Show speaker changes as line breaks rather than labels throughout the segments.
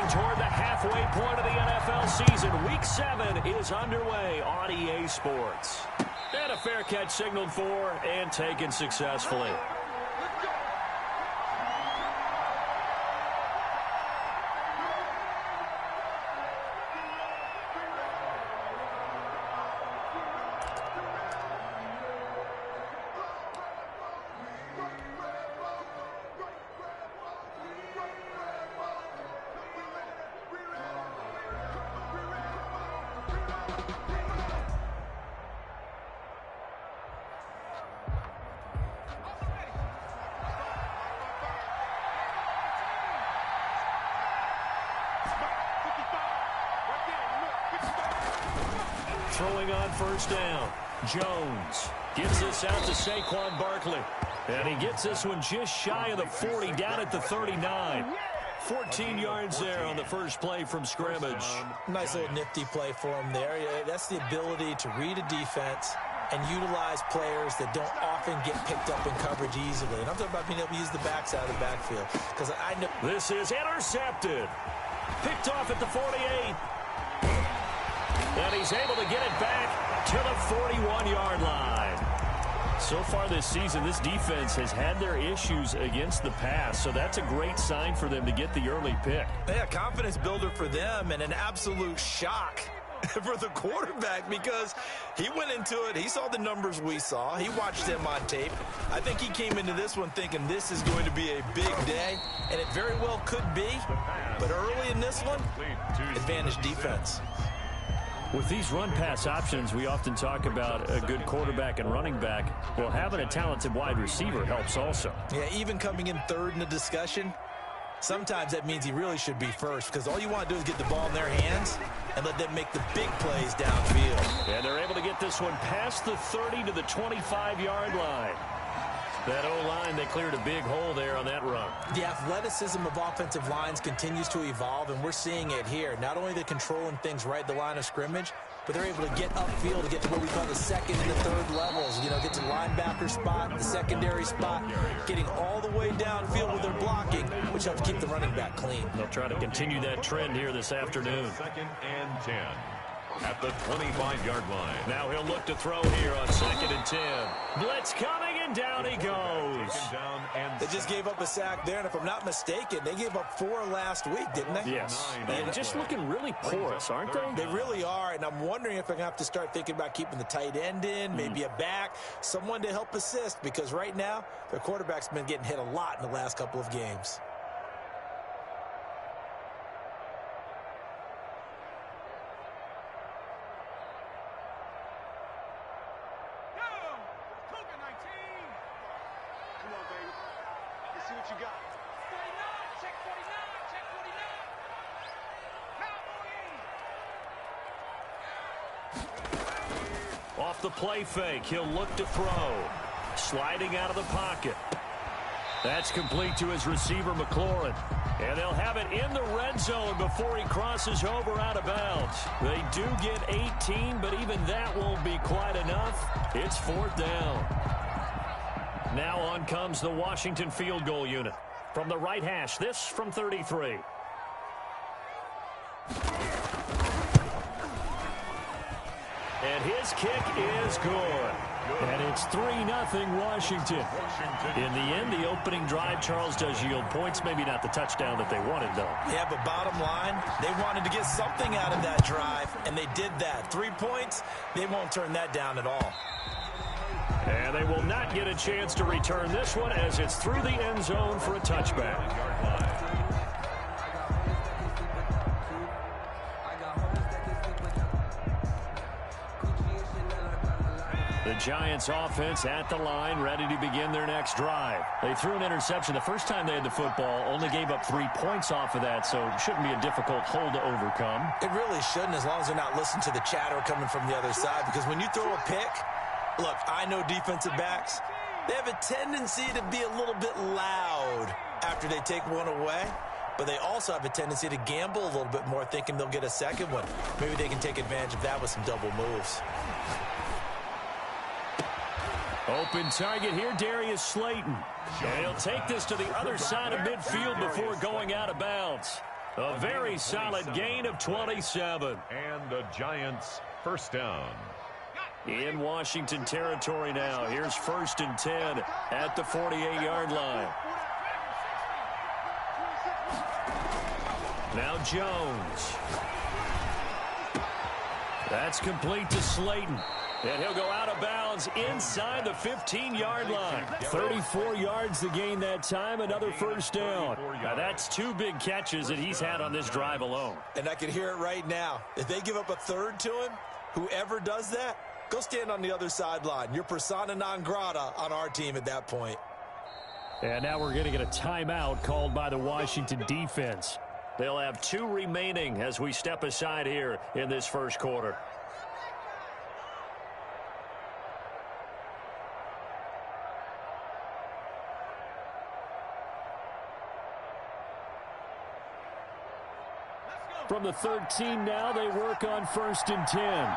Getting toward the halfway point of the NFL season. Week 7 is underway on EA Sports. And a fair catch signaled for and taken successfully. Throwing on first down. Jones gives this out to Saquon Barkley. And he gets this one just shy of the 40, down at the 39. 14 yards there on the first play from scrimmage.
Nice little nifty play for him there. That's the ability to read a defense and utilize players that don't often get picked up in coverage easily. And I'm talking about being able to use the backside of the backfield. Because I know
this is intercepted. Picked off at the 48. And he's able to get it back to the 41-yard line. So far this season, this defense has had their issues against the pass, so that's a great sign for them to get the early pick.
Yeah, confidence builder for them and an absolute shock for the quarterback because he went into it. He saw the numbers we saw. He watched them on tape. I think he came into this one thinking this is going to be a big day, and it very well could be. But early in this one, advantage defense.
With these run-pass options, we often talk about a good quarterback and running back. Well, having a talented wide receiver helps also.
Yeah, even coming in third in the discussion, sometimes that means he really should be first because all you want to do is get the ball in their hands and let them make the big plays downfield.
And they're able to get this one past the 30 to the 25-yard line. That O-line, they cleared a big hole there on that run.
The athleticism of offensive lines continues to evolve, and we're seeing it here. Not only they're controlling things right at the line of scrimmage, but they're able to get upfield to get to what we call the second and the third levels. You know, get to the linebacker spot, the secondary spot, getting all the way downfield with their blocking, which helps keep the running back clean.
They'll try to continue that trend here this afternoon.
2nd and 10. At the 25-yard line.
Now he'll look to throw here on 2nd and 10. Blitz coming, and down he goes.
They just gave up a sack there, and if I'm not mistaken, they gave up 4 last week, didn't they?
Yes. And just looking really porous, aren't they?
They really are, and I'm wondering if they're going to have to start thinking about keeping the tight end in, maybe a back, someone to help assist, because right now, their quarterback's been getting hit a lot in the last couple of games.
Off the play fake, he'll look to throw. Sliding out of the pocket. That's complete to his receiver, McLaurin. And they'll have it in the red zone before he crosses over out of bounds. They do get 18, but even that won't be quite enough. It's 4th down. Now on comes the Washington field goal unit. From the right hash, this from 33. And his kick is good. And it's 3-0 Washington. In the end, the opening drive, Charles, does yield points. Maybe not the touchdown that they wanted, though.
Yeah, but bottom line, they wanted to get something out of that drive, and they did that. 3 points, they won't turn that down at all.
And they will not get a chance to return this one as it's through the end zone for a touchback. The Giants offense at the line, ready to begin their next drive. They threw an interception the first time they had the football, only gave up 3 points off of that, so it shouldn't be a difficult hole to overcome.
It really shouldn't, as long as they're not listening to the chatter coming from the other side, because when you throw a pick, look, I know defensive backs, they have a tendency to be a little bit loud after they take one away, but they also have a tendency to gamble a little bit more, thinking they'll get a second one. Maybe they can take advantage of that with some double moves.
Open target here, Darius Slayton. And he'll take this to the other side of midfield before going out of bounds. A very solid gain of 27.
And the Giants first down.
In Washington territory now. Here's 1st and 10 at the 48-yard line. Now Jones. That's complete to Slayton. And he'll go out of bounds inside the 15-yard line. 34 yards to gain that time, another first down. Now that's 2 big catches that he's had on this drive alone.
And I can hear it right now. If they give up a third to him, whoever does that, go stand on the other sideline. You're persona non grata on our team at that point.
And now we're going to get a timeout called by the Washington defense. They'll have 2 remaining as we step aside here in this first quarter. From the 13 now, they work on 1st and 10.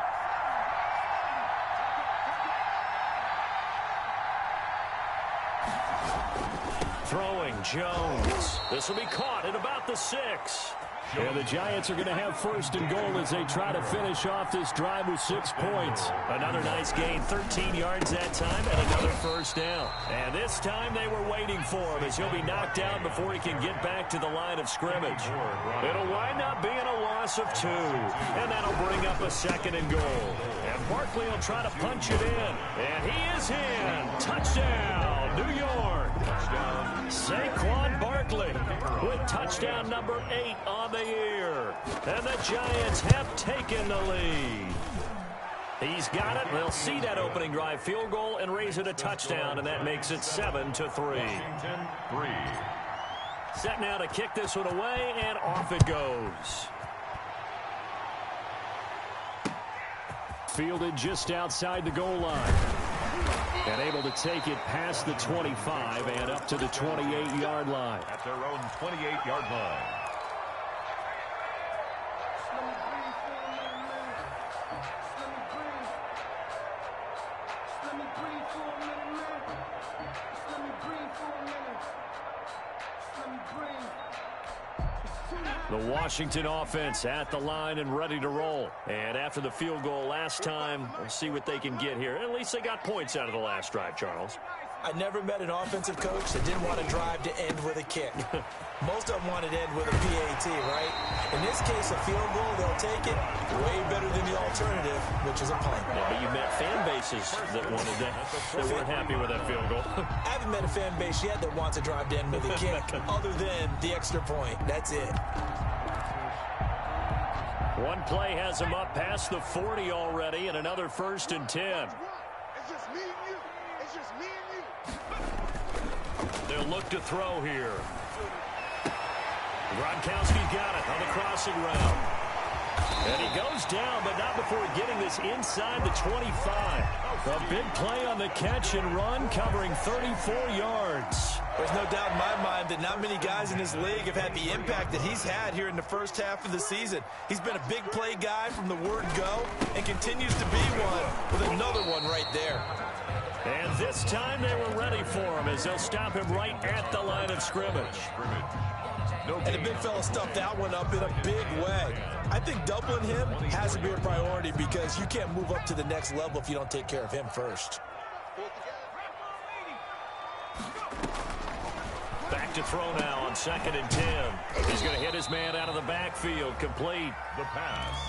Throwing Jones. This will be caught at about the 6. And the Giants are going to have 1st and goal as they try to finish off this drive with 6 points. Another nice gain, 13 yards that time, and another first down. And this time they were waiting for him as he'll be knocked down before he can get back to the line of scrimmage. It'll wind up being a loss of 2. And that'll bring up a 2nd and goal. And Barkley will try to punch it in. And he is in. Touchdown, New York. Saquon Barkley with touchdown number 8 on the year. And the Giants have taken the lead. He's got it. They'll see that opening drive field goal and raise it a touchdown, and that makes it 7-3. Set now to kick this one away, and off it goes. Fielded just outside the goal line. And able to take it past the 25 and up to the 28-yard line.
At their own 28-yard line.
The Washington offense at the line and ready to roll. And after the field goal last time, we'll see what they can get here. At least they got points out of the last drive, Charles.
I never met an offensive coach that didn't want to drive to end with a kick. Most of them wanted to end with a PAT, right? In this case, a field goal, they'll take it way better than the alternative, which is a punt.
Yeah, but you met fan bases that wanted that, that weren't happy with that field goal.
I haven't met a fan base yet that wants to drive to end with a kick other than the extra point. That's it.
One play has him up past the 40 already, and another 1st and 10.
It's just me and you. It's just me and you.
They'll look to throw here. Gronkowski's got it on the crossing route. And he goes down, but not before getting this inside the 25. A big play on the catch and run, covering 34 yards.
There's no doubt in my mind that not many guys in this league have had the impact that he's had here in the first half of the season. He's been a big play guy from the word go and continues to be one with another one right there.
And this time they were ready for him as they'll stop him right at the line of scrimmage.
And the big fella stuffed that one up in a big way. I think doubling him has to be a priority because you can't move up to the next level if you don't take care of him first.
Back to throw now on 2nd and 10. He's going to hit his man out of the backfield, complete.
The pass.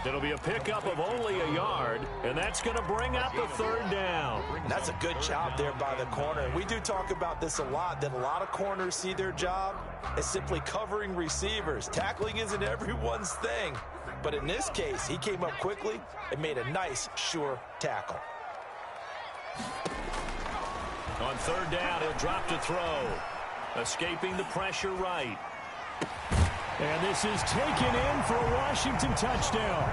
It'll be a pickup of only a yard, and that's going to bring up a 3rd down.
That's a good job there by the corner. And we do talk about this a lot, that a lot of corners see their job as simply covering receivers. Tackling isn't everyone's thing. But in this case, he came up quickly and made a nice, sure tackle.
On 3rd down, he'll drop to throw. Escaping the pressure right. And this is taken in for a Washington touchdown.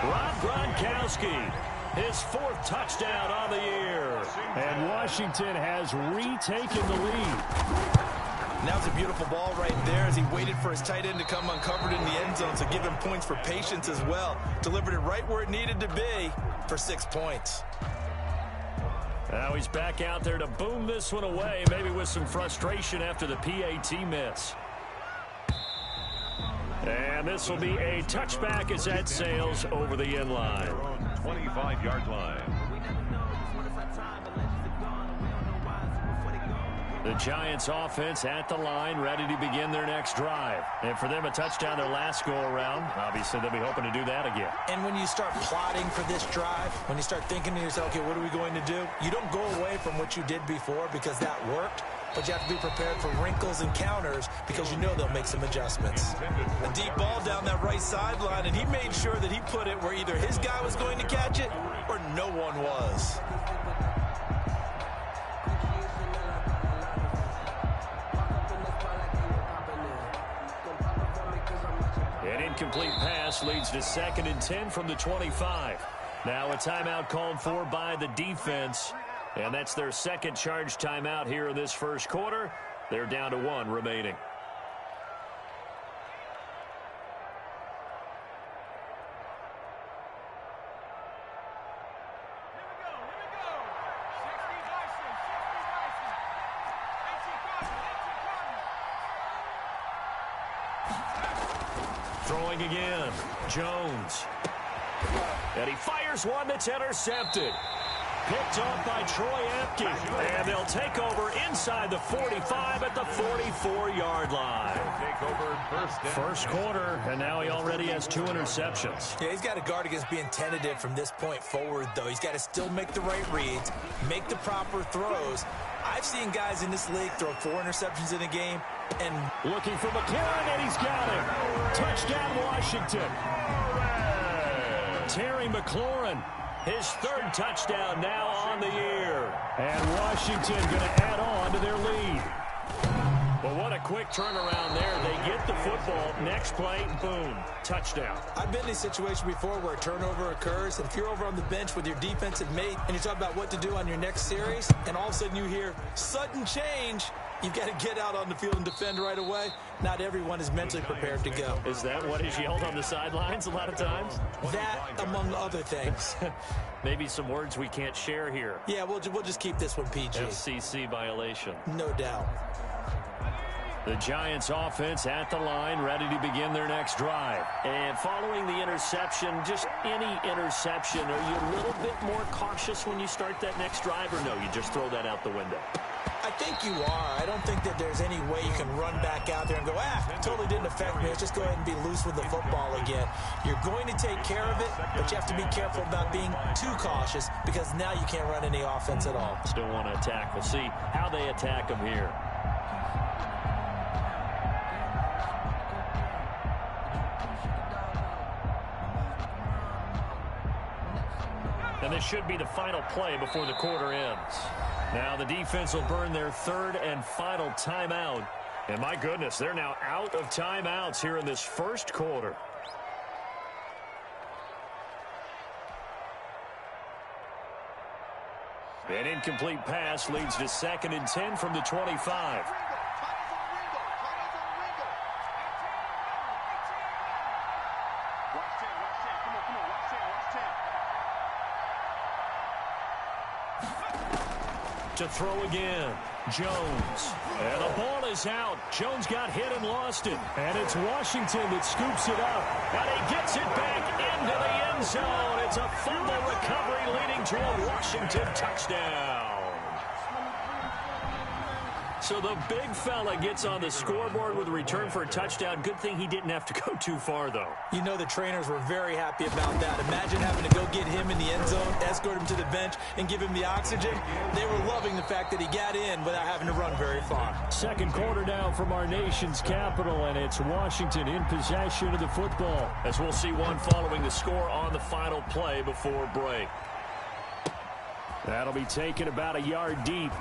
Rob Gronkowski, his 4th touchdown on the year. And Washington has retaken the lead.
Now's a beautiful ball right there as he waited for his tight end to come uncovered in the end zone, so give him points for patience as well. Delivered it right where it needed to be for 6 points.
Now he's back out there to boom this one away, maybe with some frustration after the PAT miss. And this will be a touchback as that sails over the end line.
25-yard line.
The Giants offense at the line, ready to begin their next drive. And for them, a touchdown their last go-around. Obviously, they'll be hoping to do that again.
And when you start plotting for this drive, when you start thinking to yourself, okay, what are we going to do? You don't go away from what you did before because that worked. But you have to be prepared for wrinkles and counters because you know they'll make some adjustments. A deep ball down that right sideline, and he made sure that he put it where either his guy was going to catch it or no one was.
An incomplete pass leads to 2nd and 10 from the 25. Now a timeout called for by the defense. And that's their second charge timeout here in this first quarter. They're down to 1 remaining. Throwing again. Jones. And he fires one that's intercepted. Picked off by Troy Apke. And they'll take over inside the 45 at the 44-yard line.
Take over
first quarter, and now he already has 2 interceptions.
Yeah, he's got to guard against being tentative from this point forward, though. He's got to still make the right reads, make the proper throws. I've seen guys in this league throw 4 interceptions in a game. And
looking for McLaurin, and he's got him. Touchdown, Washington. Terry McLaurin. His 3rd touchdown now on the year. And Washington going to add on to their lead. Well, what a quick turnaround there. They get the football. Next play, boom, touchdown.
I've been in a situation before where a turnover occurs, and if you're over on the bench with your defensive mate and you talk about what to do on your next series, and all of a sudden you hear sudden change, you've got to get out on the field and defend right away. Not everyone is mentally prepared to go.
Is that what is yelled on the sidelines a lot of times?
That, among other things.
Maybe some words we can't share here.
Yeah, we'll just keep this one PG.
FCC violation.
No doubt.
The Giants offense at the line, ready to begin their next drive. And following the interception, just any interception, are you a little bit more cautious when you start that next drive, or no, you just throw that out the window?
I think you are. I don't think that there's any way you can run back out there and go, totally didn't affect me. Let's just go ahead and be loose with the football again. You're going to take care of it, but you have to be careful about being too cautious because now you can't run any offense at all.
Still want to attack. We'll see how they attack them here. And this should be the final play before the quarter ends. Now the defense will burn their 3rd and final timeout. And my goodness, they're now out of timeouts here in this first quarter. An incomplete pass leads to 2nd and 10 from the 25. To throw again, Jones. And the ball is out. Jones got hit and lost it. And it's Washington that scoops it up. And he gets it back into the end zone. It's a fumble recovery leading to a Washington touchdown. So the big fella gets on the scoreboard with a return for a touchdown. Good thing he didn't have to go too far, though.
You know the trainers were very happy about that. Imagine having to go get him in the end zone, escort him to the bench, and give him the oxygen. They were loving the fact that he got in without having to run very far.
Second quarter down from our nation's capital, and it's Washington in possession of the football. As we'll see one following the score on the final play before break. That'll be taken about a yard deep.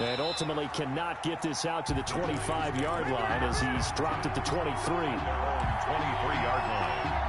And ultimately cannot get this out to the 25-yard line as he's dropped at the 23.
23-yard line.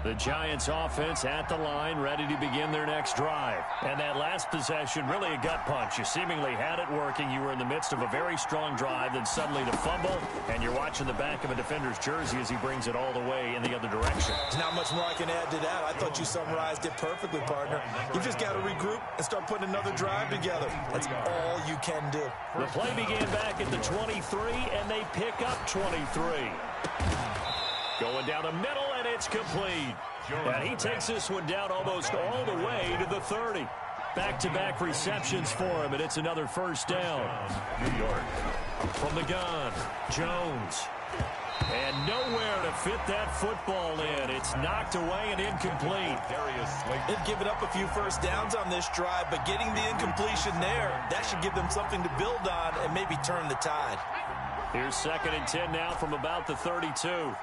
The Giants offense at the line, ready to begin their next drive. And that last possession, really a gut punch. You seemingly had it working. You were in the midst of a very strong drive, then suddenly to fumble, and you're watching the back of a defender's jersey as he brings it all the way in the other direction.
There's not much more I can add to that. I thought you summarized it perfectly, partner. You just got to regroup and start putting another drive together. That's all you can do.
The play began back at the 23, and they pick up 23. Going down the middle, and it's complete. And he takes this one down almost all the way to the 30. Back-to-back receptions for him, and it's another first down.
New York.
From the gun, Jones. And nowhere to fit that football in. It's knocked away and incomplete.
They've given up a few first downs on this drive, but getting the incompletion there, that should give them something to build on and maybe turn the tide.
Here's 2nd and 10 now from about the 32.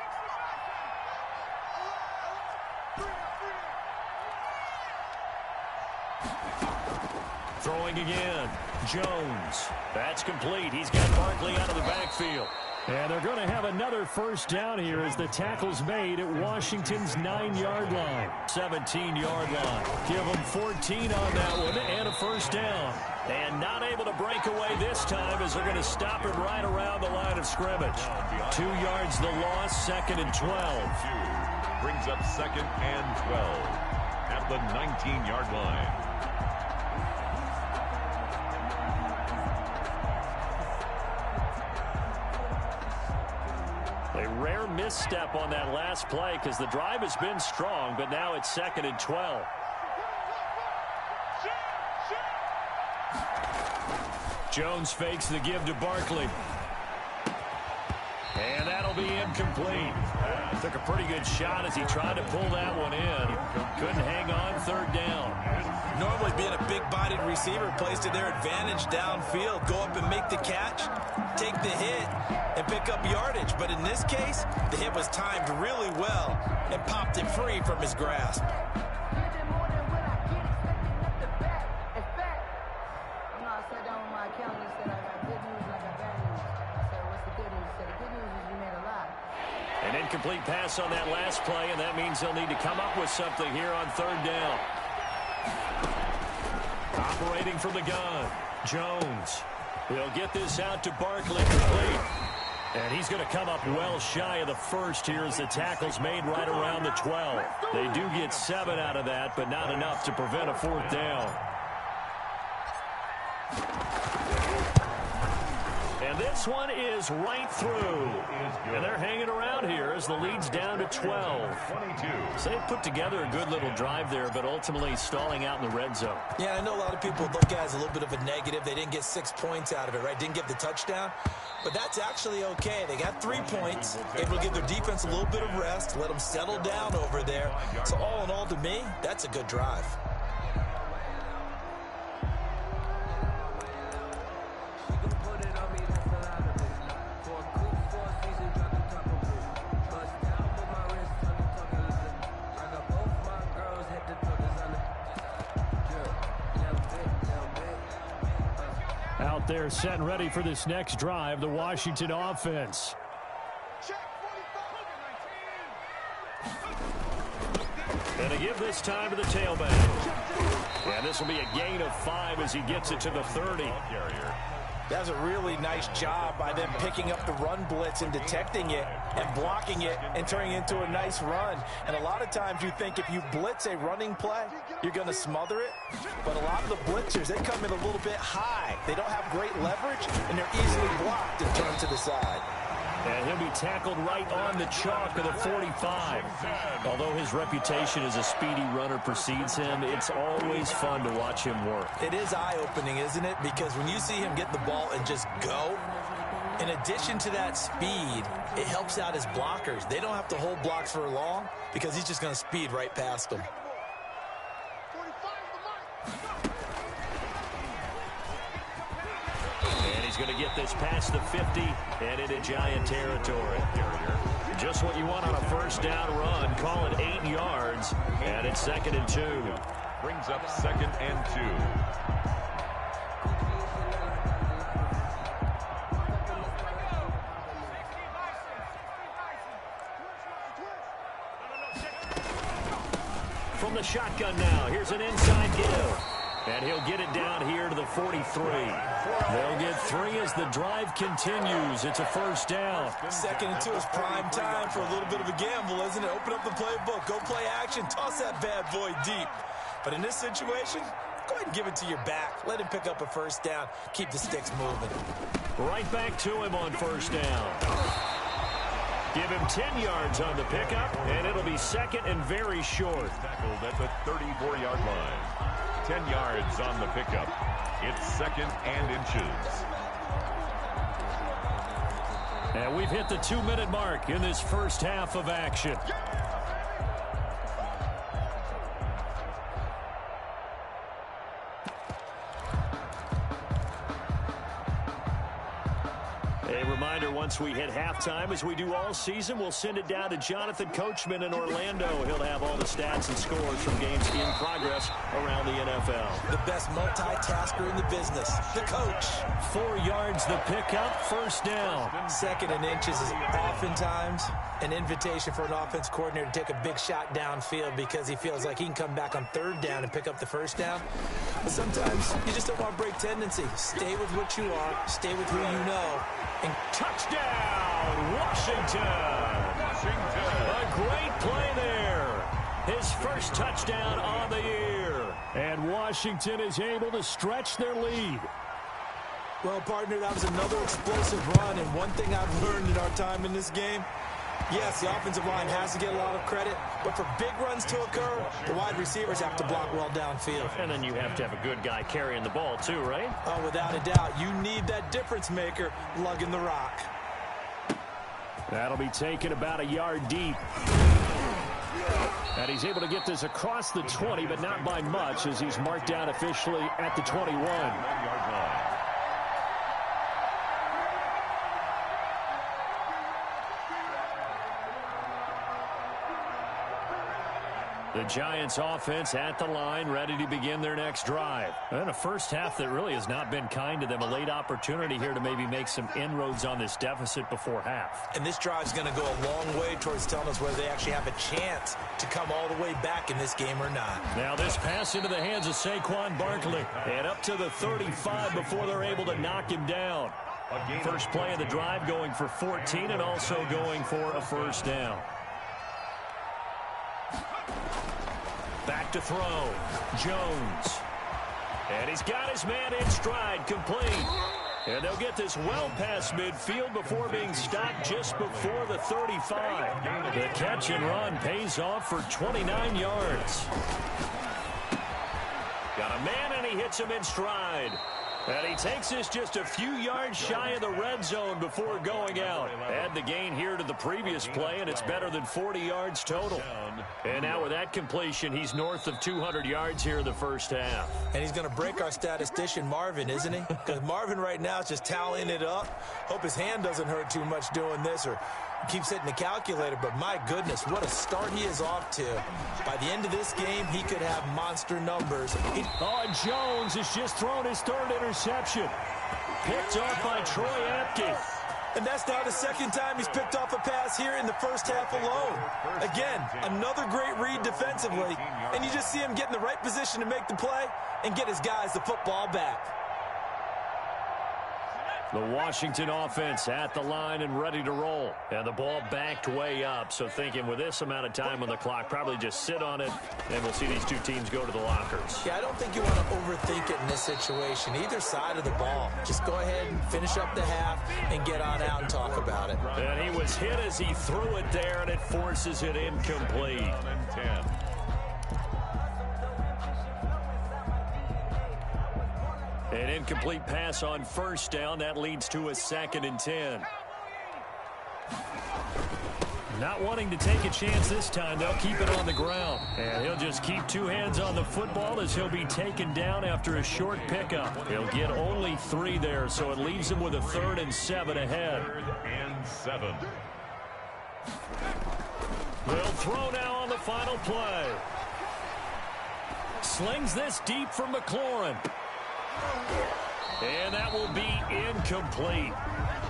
Throwing again, Jones. That's complete. He's got Barkley out of the backfield. And they're going to have another first down here as the tackle's made at Washington's 9-yard line. 17-yard line. Give them 14 on that one and a first down. And not able to break away this time as they're going to stop him right around the line of scrimmage. 2 yards the loss, 2nd and 12.
Brings up 2nd and 12 at the 19-yard line.
A rare misstep on that last play because the drive has been strong, but now it's 2nd and 12. Jones fakes the give to Barkley. And that'll be incomplete. Took a pretty good shot as he tried to pull that one in. Couldn't hang on, 3rd down.
Normally being a big-bodied receiver plays to their advantage downfield. Go up and make the catch, take the hit, and pick up yardage. But in this case, the hit was timed really well and popped it free from his grasp.
An incomplete pass on that last play, and that means they'll need to come up with something here on 3rd down. Operating from the gun, Jones. He'll get this out to Barkley complete. And he's going to come up well shy of the first here as the tackle's made right around the 12. They do get 7 out of that, but not enough to prevent a 4th down. And this one is right through. And they're hanging around here as the lead's down to 12. So they put together a good little drive there, but ultimately stalling out in the red zone.
Yeah, I know a lot of people look at it as a little bit of a negative. They didn't get 6 points out of it, right? Didn't get the touchdown. But that's actually okay. They got 3 points. Able to give their defense a little bit of rest, let them settle down over there. So all in all, to me, that's a good drive.
Out there set and ready for this next drive, the Washington offense. And they give this time to the tailback. And this will be a gain of 5 as he gets it to the 30.
That's a really nice job by them picking up the run blitz and detecting it and blocking it and turning it into a nice run. And a lot of times you think if you blitz a running play, you're going to smother it. But a lot of the blitzers, they come in a little bit high. They don't have great leverage, and they're easily blocked and turned to the side.
And he'll be tackled right on the chalk of the 45. Although his reputation as a speedy runner precedes him, it's always fun to watch him work.
It is eye-opening, isn't it? Because when you see him get the ball and just go, in addition to that speed, it helps out his blockers. They don't have to hold blocks for long because he's just going to speed right past them.
He's going to get this past the 50 and into Giant territory. Just what you want on a first down run. Call it 8 yards, and it's 2nd and 2.
Brings up 2nd and 2.
from the shotgun now. Here's an inside give. And he'll get it down here to the 43. They'll get 3 as the drive continues. It's a first down.
2nd and 2 is prime time for a little bit of a gamble, isn't it? Open up the playbook. Go play action. Toss that bad boy deep. But in this situation, go ahead and give it to your back. Let him pick up a first down. Keep the sticks moving.
Right back to him on first down. Give him 10 yards on the pickup, and it'll be 2nd and very short.
Tackled at the 34-yard line. 10 yards on the pickup. It's 2nd and inches.
And we've hit the 2-minute mark in this first half of action. A reminder, once we hit halftime, as we do all season, we'll send it down to Jonathan Coachman in Orlando. He'll have all the stats and scores from games in progress around the NFL.
The best multitasker in the business, the coach.
4 yards the pickup, first down.
2nd and inches is oftentimes an invitation for an offense coordinator to take a big shot downfield because he feels like he can come back on 3rd down and pick up the first down. But sometimes you just don't want to break tendency. Stay with what you are. Stay with who you know.
And touchdown, Washington. A great play there. His first touchdown on the year. And Washington is able to stretch their lead.
Well, partner, that was another explosive run. And one thing I've learned in our time in this game, yes, the offensive line has to get a lot of credit, but for big runs to occur, the wide receivers have to block well downfield.
And then you have to have a good guy carrying the ball too, right?
Oh, without a doubt. You need that difference maker lugging the rock.
That'll be taken about a yard deep. And he's able to get this across the 20, but not by much, as he's marked down officially at the 21.
1-yard line.
The Giants offense at the line, ready to begin their next drive. And a first half that really has not been kind to them. A late opportunity here to maybe make some inroads on this deficit before half.
And this drive's going to go a long way towards telling us whether they actually have a chance to come all the way back in this game or not.
Now this pass into the hands of Saquon Barkley. And up to the 35 before they're able to knock him down. First play of the drive going for 14 and also going for a first down. Back to throw. Jones. And he's got his man in stride, complete. And they'll get this well past midfield before being stopped just before the 35. The catch and run pays off for 29 yards. Got a man, and he hits him in stride. And he takes this just a few yards shy of the red zone before going out. Add the gain here to the previous play, and it's better than 40 yards total. And now with that completion, he's north of 200 yards here in the first half.
And he's going to break our statistician, Marvin, isn't he? Because Marvin right now is just tallying it up. Hope his hand doesn't hurt too much doing this, or keeps hitting the calculator. But my goodness, what a start he is off to. By the end of this game, he could have monster numbers.
Jones has just thrown his 3rd interception. Picked off by Troy Apke.
And that's now the 2nd time he's picked off a pass here in the first half alone. Again, another great read defensively. And you just see him get in the right position to make the play and get his guys the football back.
The Washington offense at the line and ready to roll. And the ball backed way up. So thinking with this amount of time on the clock, probably just sit on it, and we'll see these two teams go to the lockers.
Yeah, I don't think you want to overthink it in this situation. Either side of the ball. Just go ahead and finish up the half and get on out and talk about it.
And he was hit as he threw it there, and it forces it incomplete.
10.
An incomplete pass on first down. That leads to a 2nd and 10. Not wanting to take a chance this time. They'll keep it on the ground. And he'll just keep 2 hands on the football as he'll be taken down after a short pickup. He'll get only 3 there, so it leaves him with a 3rd and 7 ahead.
3rd and 7.
They'll throw now on the final play. Slings this deep for McLaurin. And that will be incomplete.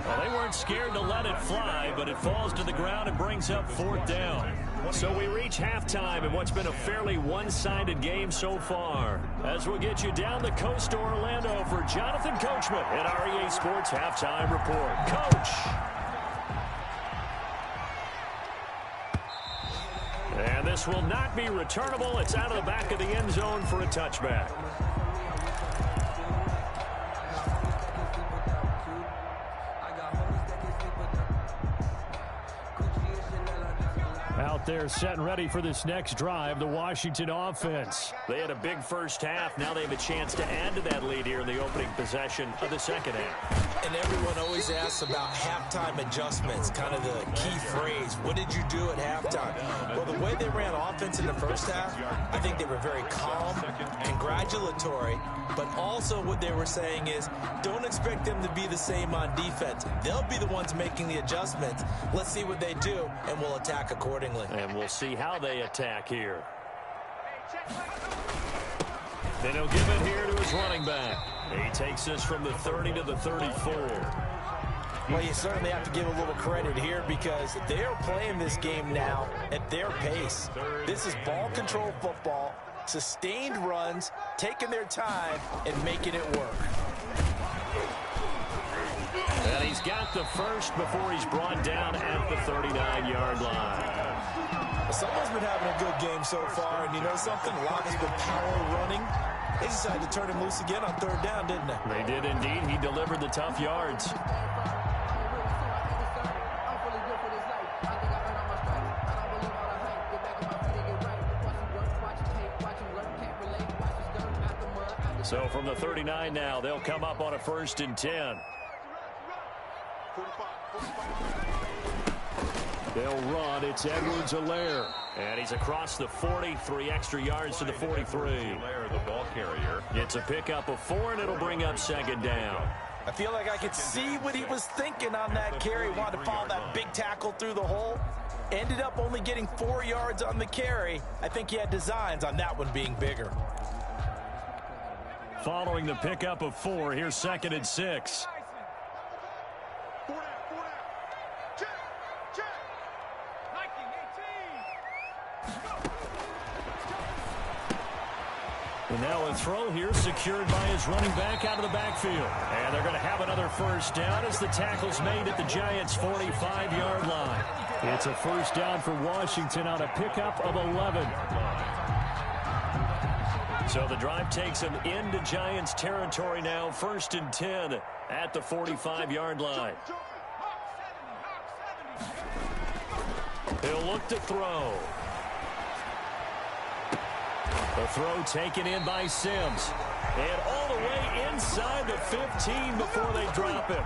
Well, they weren't scared to let it fly, but it falls to the ground and brings up 4th down. So we reach halftime in what's been a fairly one-sided game so far. As we'll get you down the coast to Orlando for Jonathan Coachman at REA Sports Halftime Report. Coach! And this will not be returnable. It's out of the back of the end zone for a touchback. Out there set and ready for this next drive, the Washington offense. They had a big first half. Now they have a chance to add to that lead here in the opening possession of the second half.
And everyone always asks about halftime adjustments, kind of the key phrase. What did you do at halftime? Well, the way they ran offense in the first half, I think they were very calm, congratulatory, but also what they were saying is don't expect them to be the same on defense. They'll be the ones making the adjustments. Let's see what they do, and we'll attack accordingly.
And we'll see how they attack here. Then he'll give it here to his running back. He takes this from the 30 to the 34.
Well, you certainly have to give a little credit here because they're playing this game now at their pace. This is ball control football, sustained runs, taking their time, and making it work.
And he's got the first before he's brought down at the 39-yard line.
Well, someone's been having a good game so far, and you know something? A lot has been power running. They decided to turn him loose again on third down, didn't they?
They did indeed. He delivered the tough yards. So from the 39 now, they'll come up on a 1st and 10. They'll run. It's Edwards-Helaire. And he's across the 40, 3 extra yards to the 43.
The ball carrier.
It's a pickup of 4, and it'll bring up 2nd down.
I feel like I could see what he was thinking on that carry. Wanted to follow that big tackle through the hole. Ended up only getting 4 yards on the carry. I think he had designs on that one being bigger.
Following the pickup of 4, here's 2nd and 6. And now a throw here secured by his running back out of the backfield. And they're going to have another 1st down as the tackle's made at the Giants' 45-yard line. It's a 1st down for Washington on a pickup of 11. So the drive takes him into Giants territory now. 1st and 10 at the 45-yard line. He'll look to throw. The throw taken in by Sims. And all the way inside the 15 before they drop him.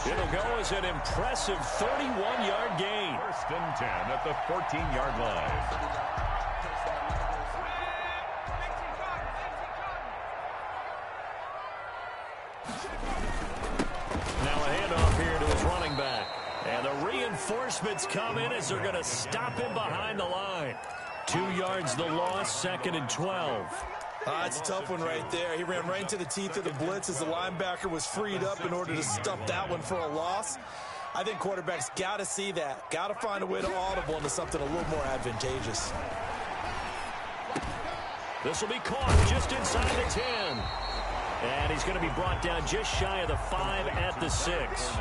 It'll go as an impressive 31-yard gain.
1st and 10 at the 14-yard line.
Now a handoff here to his running back. And the reinforcements come in as they're going to stop him behind the line. 2 yards the loss, 2nd and 12.
It's a tough one right there. He ran right into the teeth of the blitz as the linebacker was freed up in order to stuff that one for a loss. I think quarterbacks got to see that. Got to find a way to audible into something a little more advantageous.
This will be caught just inside the 10. And he's going to be brought down just shy of the 5 at the 6.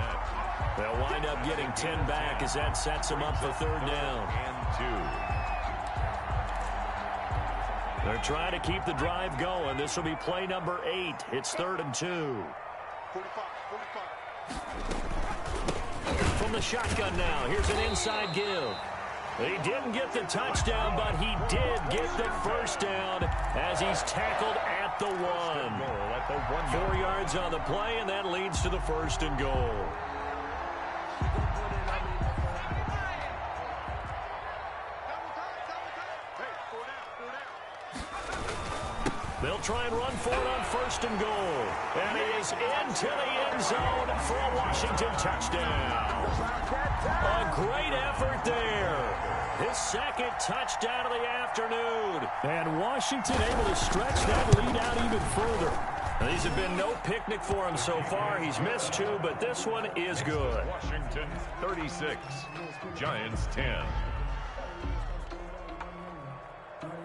They'll wind up getting 10 back as that sets him up for 3rd down.
And 2.
They're trying to keep the drive going. This will be play number 8. It's 3rd and 2. From the shotgun now, here's an inside give. He didn't get the touchdown, but he did get the 1st down as he's tackled at the 1. 4 yards on the play, and that leads to the 1st and goal. They'll try and run for it on 1st and goal. And he is into the end zone for a Washington touchdown. A great effort there. His 2nd touchdown of the afternoon. And Washington able to stretch that lead out even further. These have been no picnic for him so far. He's missed 2, but this one is good.
Washington 36, Giants 10.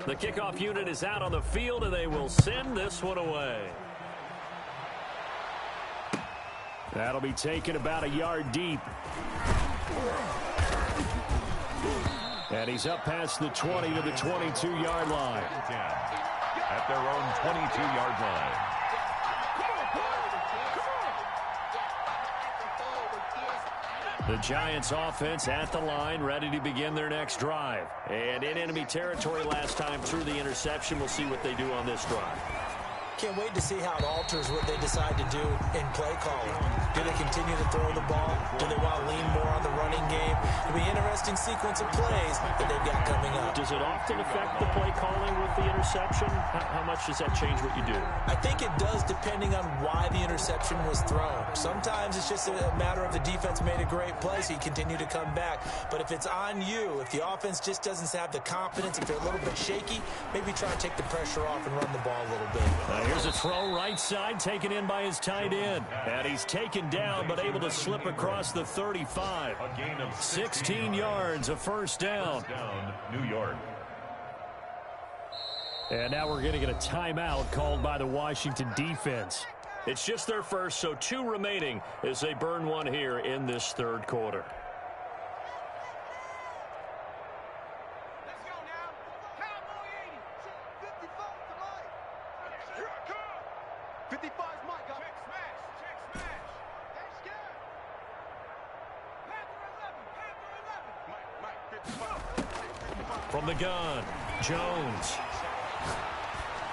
The kickoff unit is out on the field, and they will send this one away. That'll be taken about a yard deep. And he's up past the 20 to the 22-yard line.
At their own 22-yard line.
The Giants offense at the line, ready to begin their next drive. And in enemy territory last time through the interception. We'll see what they do on this drive.
Can't wait to see how it alters what they decide to do in play calling. Do they continue to throw the ball? Do they want to lean more on the running game? It'll be an interesting sequence of plays that they've got coming up.
Does it often affect the play calling with the interception? How much does that change what you do?
I think it does, depending on why the interception was thrown. Sometimes it's just a matter of the defense made a great play, so you continue to come back. But if it's on you, if the offense just doesn't have the confidence, if they're a little bit shaky, maybe try to take the pressure off and run the ball a little bit.
Here's a throw right side, taken in by his tight end. And he's taken down, but able to slip across the 35.
A gain of
16 yards, a first down.
New York.
And now we're going to get a timeout called by the Washington defense. It's just their first, so 2 remaining as they burn one here in this third quarter.
Let's go now. Cowboy 80. 55 tonight. Here I come. 55's Mike. Check smash. Check smash. Hey, scared. Panther 11. Panther 11. Mike, 55.
From the gun, Jones.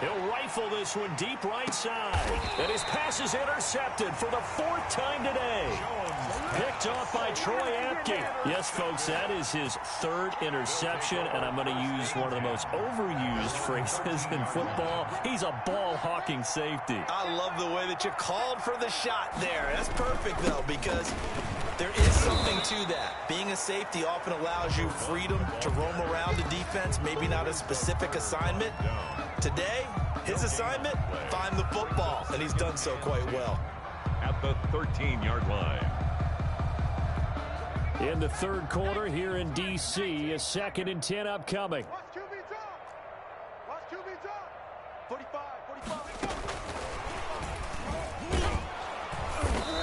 He'll rifle this one deep right side. And his pass is intercepted for the 4th time today. Picked off by Troy Apke. Yes, folks, that is his 3rd interception, and I'm going to use one of the most overused phrases in football. He's a ball-hawking safety.
I love the way that you called for the shot there. That's perfect, though, because there is something to that. Being a safety often allows you freedom to roam around the defense, maybe not a specific assignment. Today, his assignment, find the football, and he's done so quite well.
At the 13-yard line.
In the third quarter here in D.C., a 2nd and 10 upcoming.
Watch QB drop. Watch QB drop. 45, 45.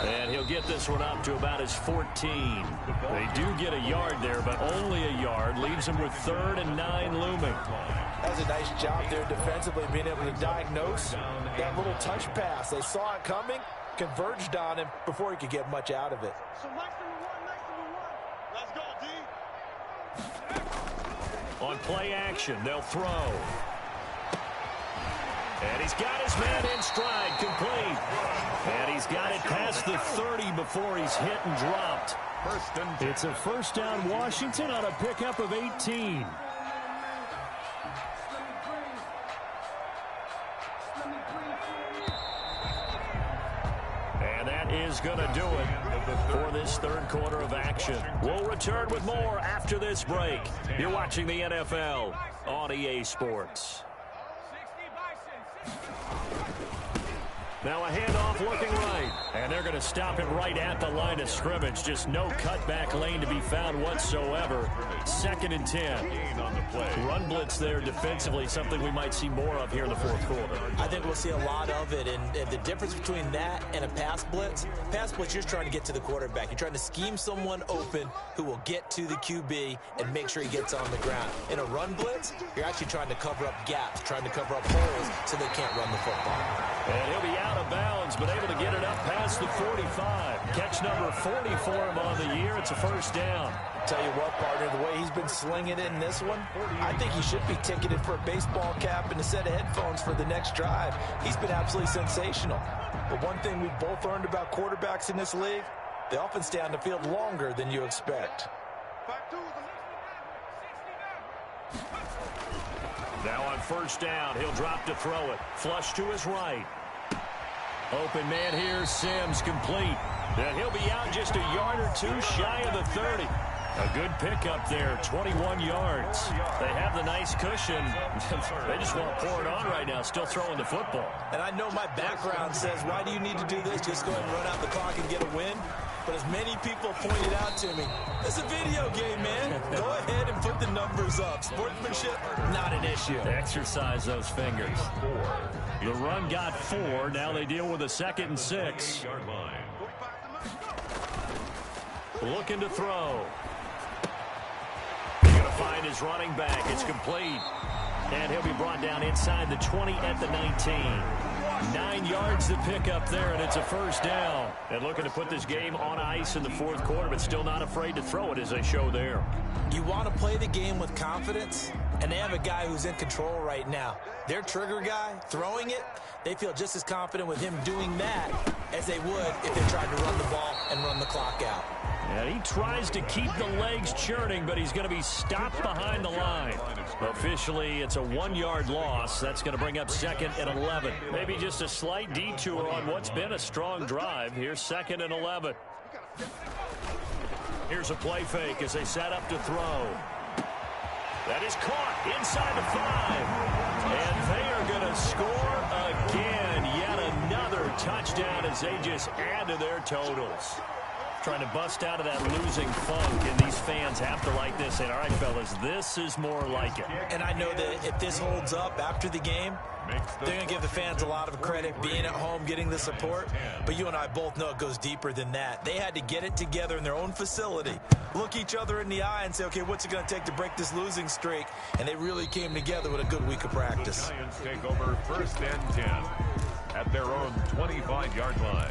And he'll get this one up to about his 14. They do get a yard there, but only a yard. Leaves him with 3rd and 9 looming.
That's a nice job there defensively, being able to diagnose that little touch pass. They saw it coming, converged on him before he could get much out of it.
So nice number 1. Let's go, D.
On play action, they'll throw. And he's got his man in stride, complete. And he's got it past the 30 before he's hit and dropped. It's a first down Washington on a pickup of 18. And that is going to do it for this third quarter of action. We'll return with more after this break. You're watching the NFL on EA Sports. Now a handoff looking right. And they're going to stop it right at the line of scrimmage. Just no cutback lane to be found whatsoever. 2nd and 10. Run blitz there defensively, something we might see more of here in the fourth quarter.
I think we'll see a lot of it. And the difference between that and a pass blitz, you're just trying to get to the quarterback. You're trying to scheme someone open who will get to the QB and make sure he gets on the ground. In a run blitz, you're actually trying to cover up gaps, trying to cover up holes so they can't run the football.
And he'll be out of bounds, but able to get it up past the 45. Catch number 40 for him on the year. It's a first down.
Tell you what, partner, the way he's been slinging it in this one, I think he should be ticketed for a baseball cap and a set of headphones for the next drive. He's been absolutely sensational. But one thing we've both learned about quarterbacks in this league, they often stay on the field longer than you expect.
Now on first down, he'll drop to throw it. Flush to his right. Open man here, Sims complete. And he'll be out just a yard or two shy of the 30. A good pickup there, 21 yards. They have the nice cushion. They just won't pour it on right now, still throwing the football.
And I know my background says, why do you need to do this? Just go ahead and run out the clock and get a win. But as many people pointed out to me, it's a video game, man. Go ahead and put the numbers up. Sportsmanship, not an issue.
Exercise those fingers. The run got 4. Now they deal with a 2nd and 6. Looking to throw. He's going to find his running back. It's complete. And he'll be brought down inside the 20 at the 19. 9 yards to pick up there, and it's a first down. And looking to put this game on ice in the 4th quarter, but still not afraid to throw it as they show there.
You want to play the game with confidence, and they have a guy who's in control right now. Their trigger guy, throwing it, they feel just as confident with him doing that as they would if they tried to run the ball and run the clock out.
And he tries to keep the legs churning, but he's going to be stopped behind the line. Officially, it's a 1-yard loss. That's going to bring up 2nd and 11. Maybe just a slight detour on what's been a strong drive. Here's 2nd and 11. Here's a play fake as they set up to throw. That is caught inside the 5. And they are going to score again. Yet another touchdown as they just add to their totals. Trying to bust out of that losing funk, and these fans have to like this. And all right, fellas, this is more like it.
And I know that if this holds up after the game, they're going to give the fans a lot of credit being at home, getting the support. But you and I both know it goes deeper than that. They had to get it together in their own facility, look each other in the eye and say, okay, what's it going to take to break this losing streak? And they really came together with a good week of practice.
The Giants take over 1st and 10 at their own 25-yard line.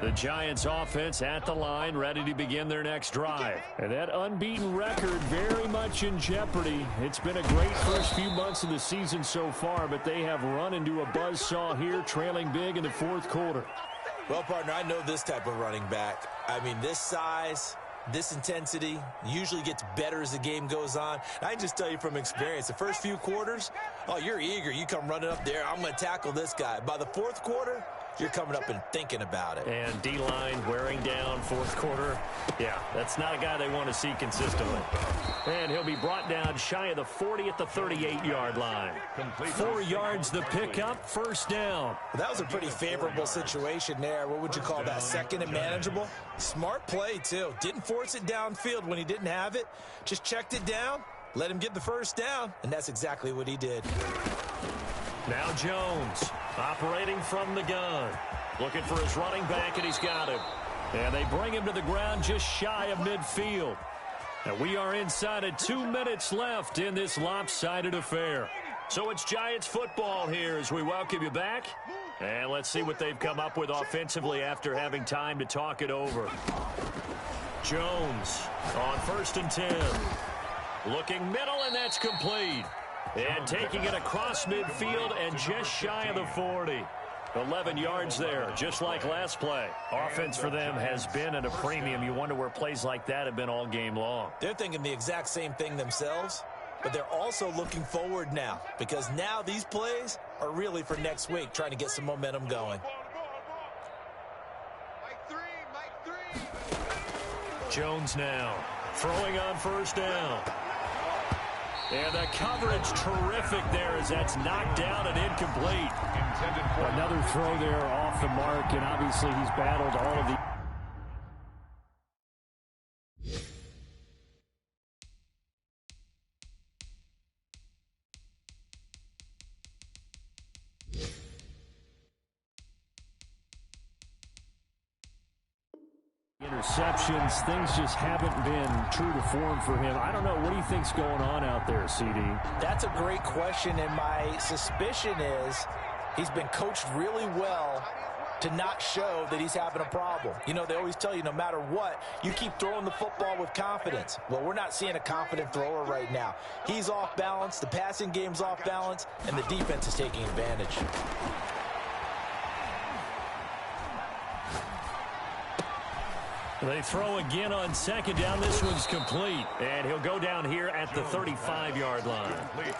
The Giants offense at the line, ready to begin their next drive. And that unbeaten record very much in jeopardy. It's been a great first few months of the season so far, but they have run into a buzzsaw here, trailing big in the 4th quarter.
Well, partner, I know this type of running back. I mean, this size, this intensity usually gets better as the game goes on. I can just tell you from experience, the first few quarters, oh, you're eager. You come running up there, I'm going to tackle this guy. By the 4th quarter, you're coming up and thinking about it.
And D-line wearing down 4th quarter. Yeah, that's not a guy they want to see consistently. And he'll be brought down shy of the 40 at the 38-yard line. 4 yards the pickup, first down.
Well, that was a pretty favorable situation there. What would you call that, 2nd and manageable? Smart play, too. Didn't force it downfield when he didn't have it. Just checked it down, let him get the first down, and that's exactly what he did.
Now Jones operating from the gun. Looking for his running back, and he's got him. And they bring him to the ground just shy of midfield. And we are inside of 2 minutes left in this lopsided affair. So it's Giants football here as we welcome you back. And let's see what they've come up with offensively after having time to talk it over. Jones on 1st and 10. Looking middle, and that's complete. And taking it across midfield and just shy of the 40. 11 yards there, just like last play. Offense for them has been at a premium. You wonder where plays like that have been all game long.
They're thinking the exact same thing themselves, but they're also looking forward now because now these plays are really for next week, trying to get some momentum going.
Jones now throwing on 1st down. And the coverage terrific there as that's knocked down and incomplete. Another throw there off the mark, and obviously he's battled all of the... interceptions. Things just haven't been true to form for him. I don't know. What do you think's going on out there, CD?
That's a great question, and my suspicion is he's been coached really well to not show that he's having a problem. You know, they always tell you no matter what, you keep throwing the football with confidence. Well, we're not seeing a confident thrower right now. He's off balance, the passing game's off balance, and the defense is taking advantage.
They throw again on second down. This one's complete. And he'll go down here at the 35-yard line.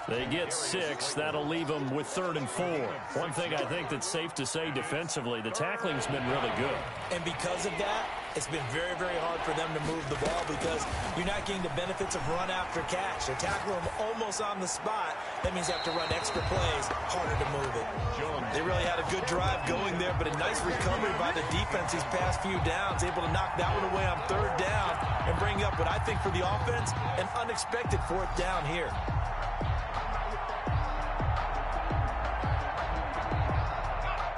They get 6. That'll leave them with 3rd and 4. One thing I think that's safe to say defensively, the tackling's been really good.
And because of that, it's been very, very hard for them to move the ball because you're not getting the benefits of run after catch. They're tackling them almost on the spot. That means they have to run extra plays, harder to move it. They really had a good drive going there, but a nice recovery by the defense these past few downs, able to knock that one away on 3rd down and bring up what I think for the offense, an unexpected 4th down here.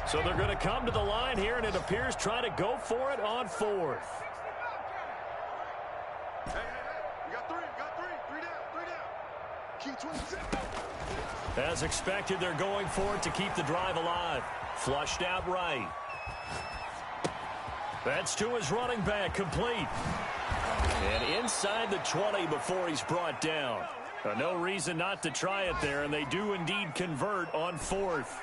So they're going to come to the line here, and it appears trying to go for it on 4th.
Hey, we got 3 down. Key 27.
As expected, they're going for it to keep the drive alive. Flushed out right. That's to his running back, complete. And inside the 20 before he's brought down. No reason not to try it there, and they do indeed convert on 4th.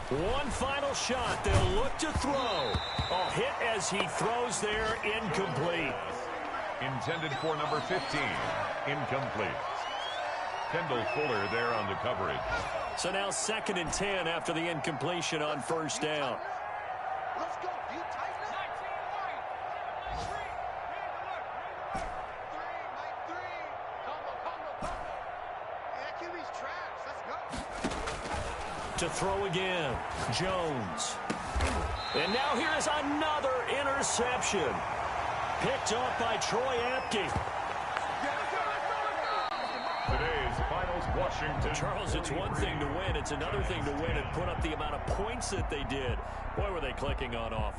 One final shot. They'll look to throw. A hit as he throws there, incomplete.
Intended for number 15. Incomplete. Kendall Fuller there on the coverage.
So now 2nd and 10 after the incompletion on 1st down.
Let's go. You tighten up. 3. Combo. That QB's trash. Let's go.
To throw again, Jones. And now here is another interception. Picked off by Troy Apke.
Today's finals, Washington.
Charles, it's one thing to win. It's another thing to win and put up the amount of points that they did. Boy, were they clicking on offense.